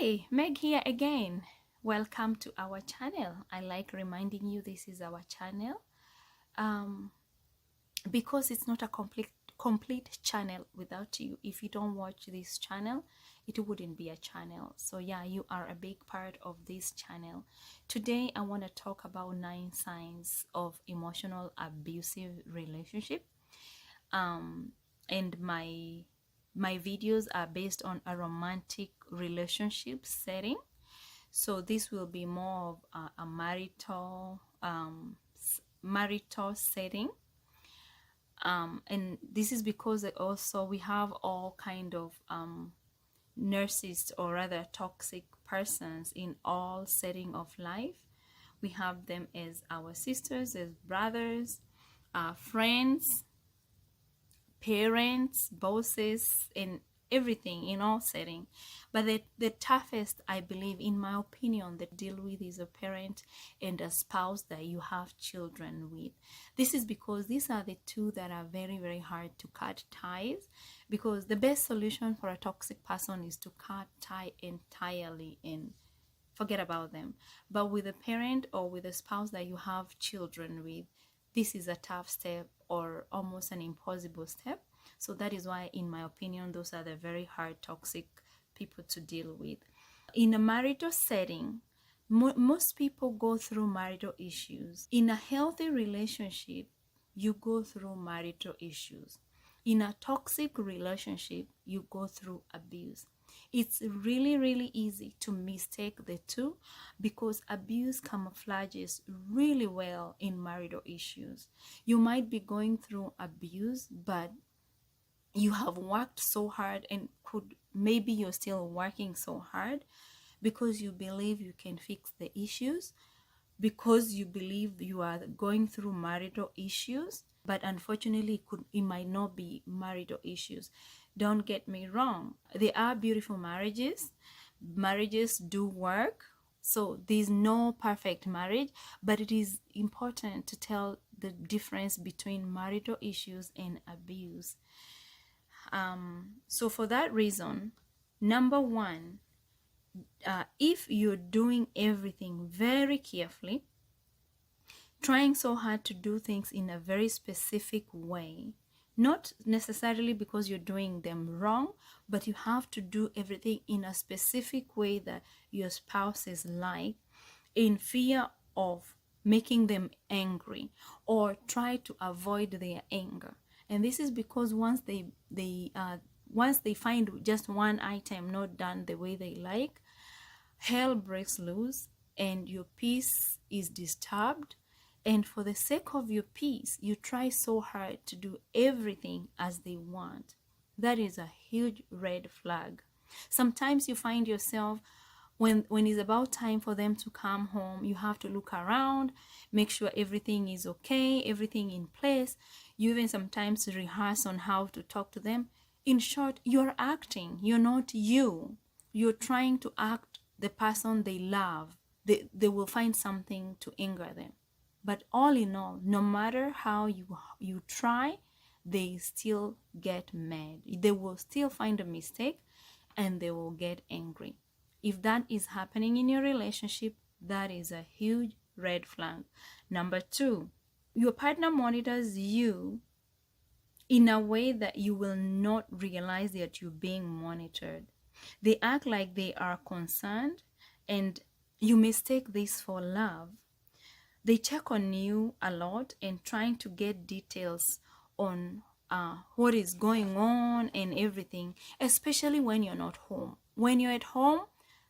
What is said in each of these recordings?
Hi, Meg here again. Welcome to our channel. I like reminding you this is our channel um, because it's not a complete channel without you. If you don't watch this channel, it wouldn't be a channel. So yeah, you are a big part of this channel. Today, I want to talk about 9 signs of emotional abusive relationship. And my videos are based on a romantic relationship setting, so this will be more of a marital setting, and this is because also we have all kind of narcissists, or rather toxic persons, in all setting of life. We have them as our sisters, as brothers, friends, parents, bosses, and everything, in all setting. But the toughest, I believe, in my opinion, that deal with is a parent and a spouse that you have children with. This is because these are the two that are very, very hard to cut ties, because the best solution for a toxic person is to cut tie entirely and forget about them. But with a parent or with a spouse that you have children with, this is a tough step, or almost an impossible step. So that is why, in my opinion, those are the very hard toxic people to deal with. In a marital setting, most people go through marital issues. In a healthy relationship, you go through marital issues. In a toxic relationship, you go through abuse. It's really, really easy to mistake the two, because abuse camouflages really well in marital issues. You might be going through abuse, but you have worked so hard, and maybe you're still working so hard because you believe you can fix the issues, because you believe you are going through marital issues. But unfortunately, it might not be marital issues. Don't get me wrong, there are beautiful marriages do work, so there's no perfect marriage, but it is important to tell the difference between marital issues and abuse. So for that reason, number one, if you're doing everything very carefully, trying so hard to do things in a very specific way, not necessarily because you're doing them wrong, but you have to do everything in a specific way that your spouses like, in fear of making them angry, or try to avoid their anger. And this is because once they find just one item not done the way they like, hell breaks loose and your peace is disturbed. And for the sake of your peace, you try so hard to do everything as they want. That is a huge red flag. Sometimes you find yourself, when it's about time for them to come home, you have to look around, make sure everything is okay, everything in place. You even sometimes rehearse on how to talk to them. In short, you're acting. You're not you. You're trying to act the person they love. They will find something to anger them. But all in all, no matter how you try, they still get mad. They will still find a mistake and they will get angry. If that is happening in your relationship, that is a huge red flag. Number two, your partner monitors you in a way that you will not realize that you're being monitored. They act like they are concerned, and you mistake this for love. They check on you a lot and trying to get details on what is going on and everything, especially when you're not home. When you're at home,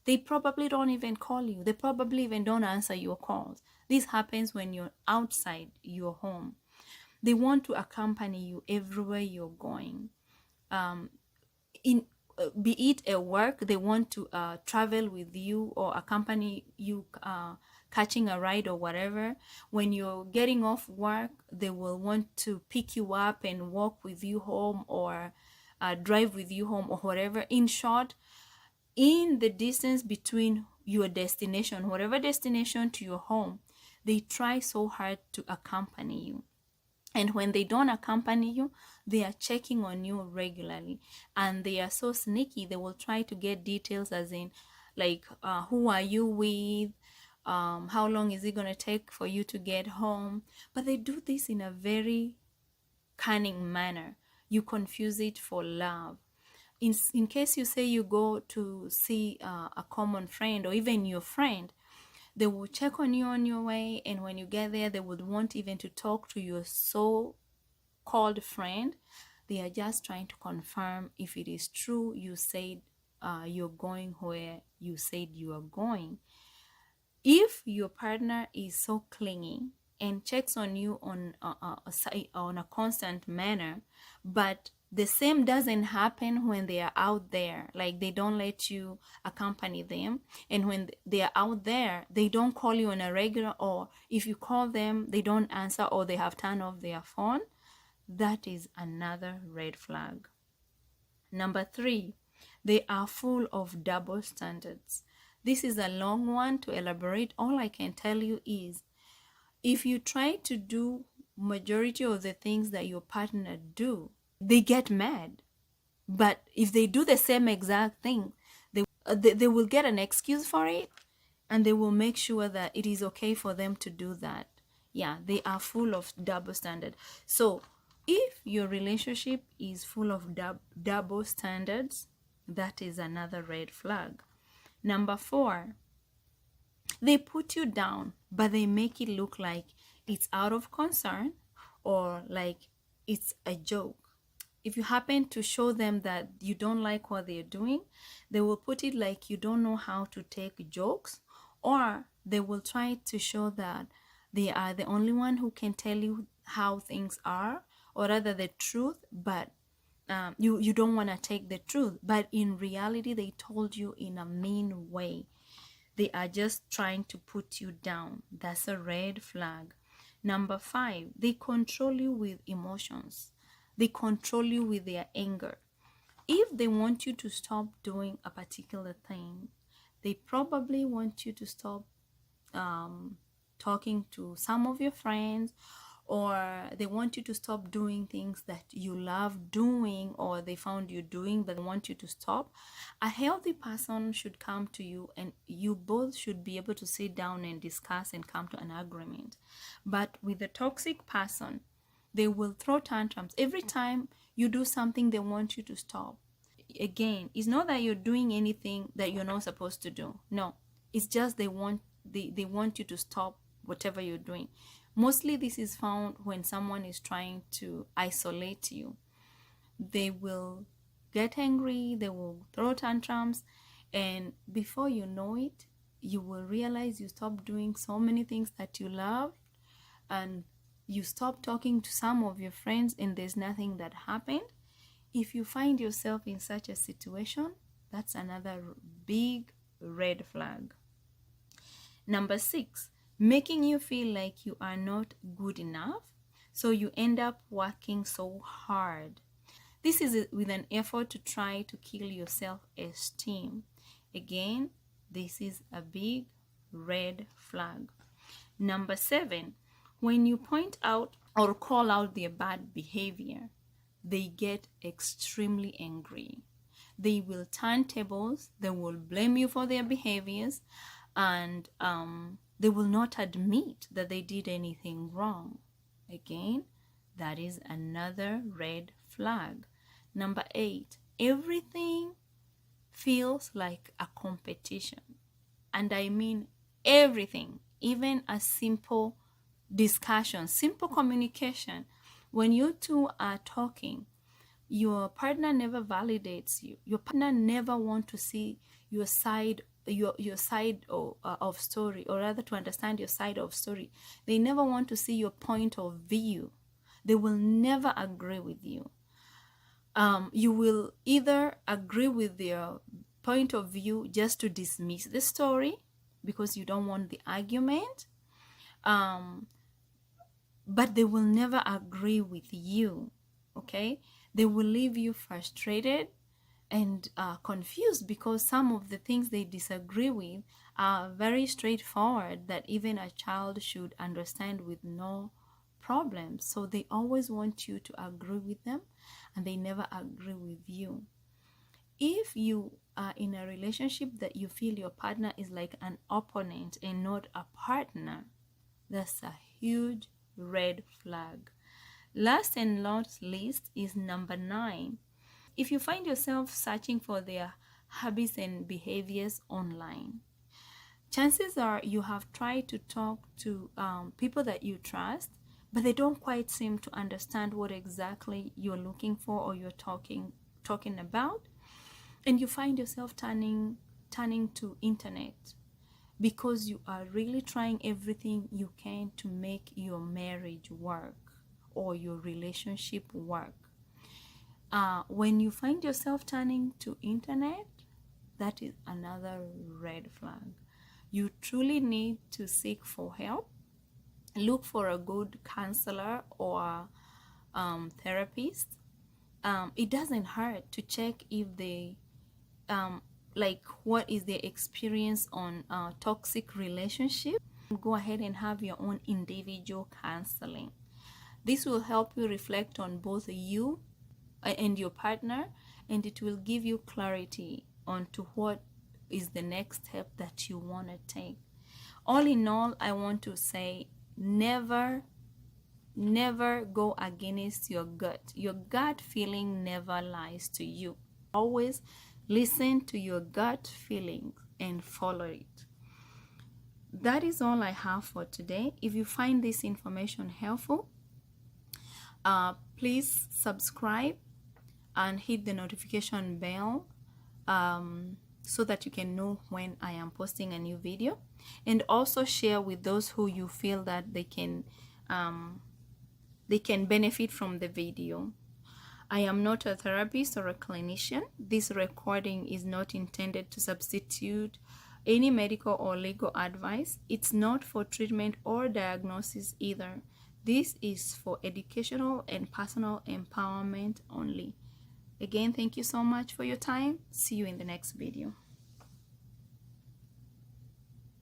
they probably don't even call you. They probably even don't answer your calls. This happens when you're outside your home. They want to accompany you everywhere you're going. Be it at work, they want to travel with you or accompany you, catching a ride or whatever. When you're getting off work, they will want to pick you up and walk with you home, or drive with you home, or whatever. In short, in the distance between your destination, whatever destination, to your home, they try so hard to accompany you. And when they don't accompany you, they are checking on you regularly. And they are so sneaky, they will try to get details, as in, like who are you with, how long is it going to take for you to get home. But they do this in a very cunning manner. You confuse it for love. In case you say you go to see a common friend or even your friend, they will check on you on your way, and when you get there, they would want even to talk to your so-called friend. They are just trying to confirm if it is true you said you're going where you said you are going. If your partner is so clingy and checks on you on a constant manner, but the same doesn't happen when they are out there, like they don't let you accompany them, and when they are out there, they don't call you on a regular, or if you call them, they don't answer, or they have turned off their phone, that is another red flag. Number 3, they are full of double standards. This is a long one to elaborate. All I can tell you is, if you try to do majority of the things that your partner do, they get mad. But if they do the same exact thing, they will get an excuse for it, and they will make sure that it is okay for them to do that. Yeah, they are full of double standard. So if your relationship is full of double standards, that is another red flag. Number 4, they put you down, but they make it look like it's out of concern or like it's a joke. If you happen to show them that you don't like what they're doing, they will put it like you don't know how to take jokes, or they will try to show that they are the only one who can tell you how things are, or rather the truth, but you don't want to take the truth. But in reality, they told you in a mean way. They are just trying to put you down. That's a red flag. Number 5, they control you with emotions. They control you with their anger. If they want you to stop doing a particular thing, they probably want you to stop talking to some of your friends, or they want you to stop doing things that you love doing, or they found you doing but they want you to stop. A healthy person should come to you, and you both should be able to sit down and discuss and come to an agreement. But with a toxic person, they will throw tantrums every time you do something they want you to stop. Again, it's not that you're doing anything that you're not supposed to do. No, it's just they want you to stop whatever you're doing. Mostly this is found when someone is trying to isolate you. They will get angry, they will throw tantrums, and before you know it, you will realize you stopped doing so many things that you love, and you stop talking to some of your friends, and there's nothing that happened. If you find yourself in such a situation, that's another big red flag. Number 6, making you feel like you are not good enough, so you end up working so hard. This is with an effort to try to kill your self-esteem. Again, this is a big red flag. Number 7, when you point out or call out their bad behavior, they get extremely angry. They will turn tables, they will blame you for their behaviors, and they will not admit that they did anything wrong. Again, that is another red flag. Number 8, everything feels like a competition. And I mean everything, even a simple discussion, simple communication. When you two are talking, your partner never validates you. Your partner never wants to see your side, your side of story, or rather to understand your side of story. They never want to see your point of view. They will never agree with you. You will either agree with their point of view just to dismiss the story because you don't want the argument, but they will never agree with you. Okay, they will leave you frustrated and confused, because some of the things they disagree with are very straightforward that even a child should understand with no problem. So they always want you to agree with them, and they never agree with you. If you are in a relationship that you feel your partner is like an opponent and not a partner, that's a huge red flag. Last and not least is number 9. If you find yourself searching for their habits and behaviors online, chances are you have tried to talk to people that you trust, but they don't quite seem to understand what exactly you're looking for or you're talking about, and you find yourself turning to internet because you are really trying everything you can to make your marriage work or your relationship work. When you find yourself turning to internet, that is another red flag. You truly need to seek for help. Look for a good counselor or therapist. It doesn't hurt to check if they like what is their experience on toxic relationship. Go ahead and have your own individual counseling. This will help you reflect on both you and your partner, and it will give you clarity on to what is the next step that you want to take. All in all, I want to say never go against your gut. Your gut feeling never lies to you. Always listen to your gut feelings and follow it. That is all I have for today. If you find this information helpful, please subscribe and hit the notification bell so that you can know when I am posting a new video, and also share with those who you feel that they can benefit from the video. I am not a therapist or a clinician. This recording is not intended to substitute any medical or legal advice. It's not for treatment or diagnosis either. This is for educational and personal empowerment only. Again, thank you so much for your time. See you in the next video.